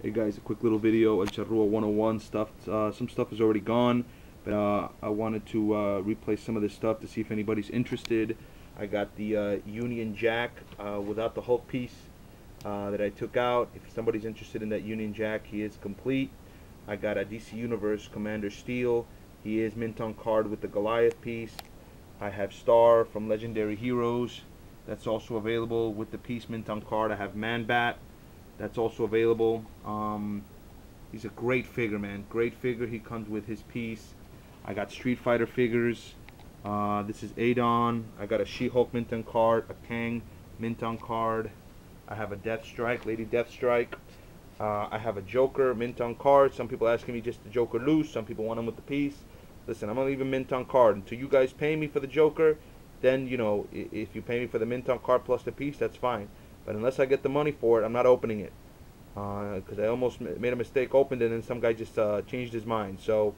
Hey guys, a quick little video. El Charrua 101 stuff. Some stuff is already gone, but I wanted to replace some of this stuff to see if anybody's interested. I got the Union Jack without the Hulk piece that I took out. If somebody's interested in that Union Jack, he is complete. I got a DC Universe Commander Steel. He is mint on card with the Goliath piece. I have Star from Legendary Heroes. That's also available with the piece mint on card. I have Man Bat. That's also available. He's a great figure, man. Great figure. He comes with his piece. I got Street Fighter figures. This is Adon. I got a She-Hulk mint on card, a Kang mint on card. I have a Deathstrike, Lady Deathstrike. I have a Joker mint on card. Some people asking me just the Joker loose. Some people want him with the piece. Listen, I'm gonna leave him mint on card until you guys pay me for the Joker. Then, you know, if you pay me for the mint on card plus the piece, that's fine. But unless I get the money for it, I'm not opening it. Because I almost made a mistake, opened it, and then some guy just changed his mind. So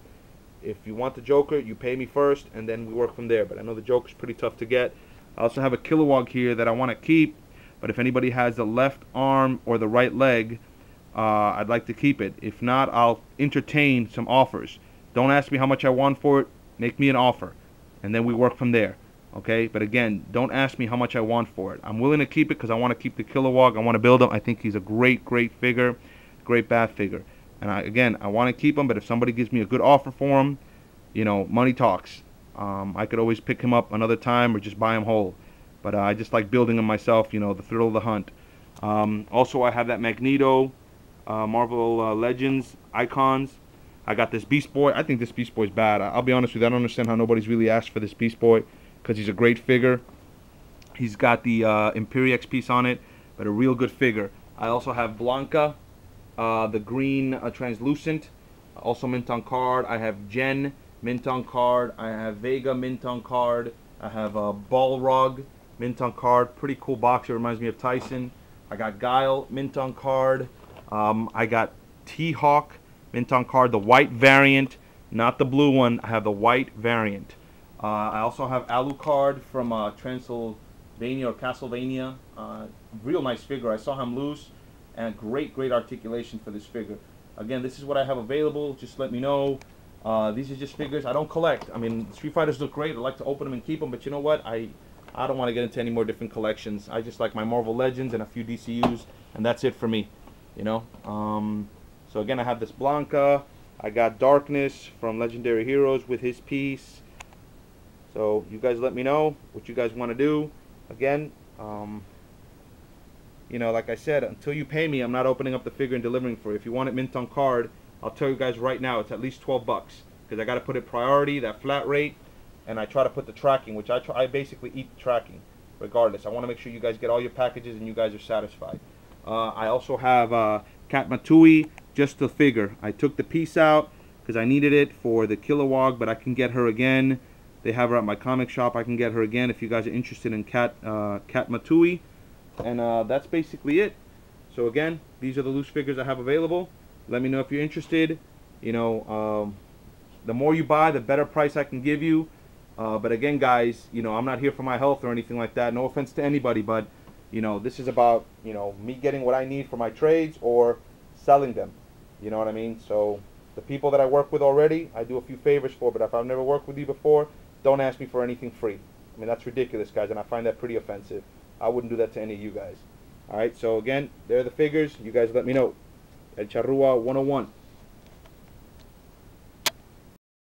if you want the Joker, you pay me first, and then we work from there. But I know the Joker's pretty tough to get. I also have a Kilowog here that I want to keep. But if anybody has the left arm or the right leg, I'd like to keep it. If not, I'll entertain some offers. Don't ask me how much I want for it. Make me an offer, and then we work from there. Okay, but again, don't ask me how much I want for it. I'm willing to keep it because I want to keep the Kilowog. I want to build him. I think he's a great figure, great bat figure. And I want to keep him. But if somebody gives me a good offer for him, you know, money talks. I could always pick him up another time or just buy him whole. But I just like building him myself. You know, the thrill of the hunt. Also, I have that Magneto, Marvel Legends icons. I got this Beast Boy. I think this Beast Boy's bad. I'll be honest with you. I don't understand how nobody's really asked for this Beast Boy, because he's a great figure. He's got the Imperiex piece on it, but a real good figure. I also have Blanca, the green translucent, also mint on card. I have Jen, mint on card. I have Vega, mint on card. I have Balrog, mint on card. Pretty cool box. It reminds me of Tyson. I got Guile, mint on card. I got T-Hawk, mint on card. The white variant, not the blue one. I have the white variant. I also have Alucard from Transylvania or Castlevania. Real nice figure. I saw him loose, and great articulation for this figure. Again, this is what I have available. Just let me know. These are just figures I don't collect. I mean, Street Fighters look great. I like to open them and keep them, but you know what? I don't want to get into any more different collections. I just like my Marvel Legends and a few DCUs, and that's it for me. You know. So again, I have this Blanca. I got Darkness from Legendary Heroes with his piece. So you guys let me know what you guys want to do. Again, you know, like I said, until you pay me, I'm not opening up the figure and delivering for you. If you want it mint on card, I'll tell you guys right now, it's at least 12 bucks. Because I got to put it priority, that flat rate, and I try to put the tracking, which I basically eat the tracking, regardless. I want to make sure you guys get all your packages and you guys are satisfied. I also have Kat Matui, just the figure. I took the piece out because I needed it for the Kilowog, but I can get her again. They have her at my comic shop. I can get her again if you guys are interested in Kat Matui. And that's basically it. So again, these are the loose figures I have available. Let me know if you're interested. You know, the more you buy, the better price I can give you. But again, guys, you know, I'm not here for my health or anything like that. No offense to anybody, but you know, this is about, you know, me getting what I need for my trades or selling them. You know what I mean? So the people that I work with already, I do a few favors for. But if I've never worked with you before, don't ask me for anything free. I mean, that's ridiculous, guys, and I find that pretty offensive. I wouldn't do that to any of you guguys. Alright, so again, there are the figures. You guys let me know. El Charrua 101.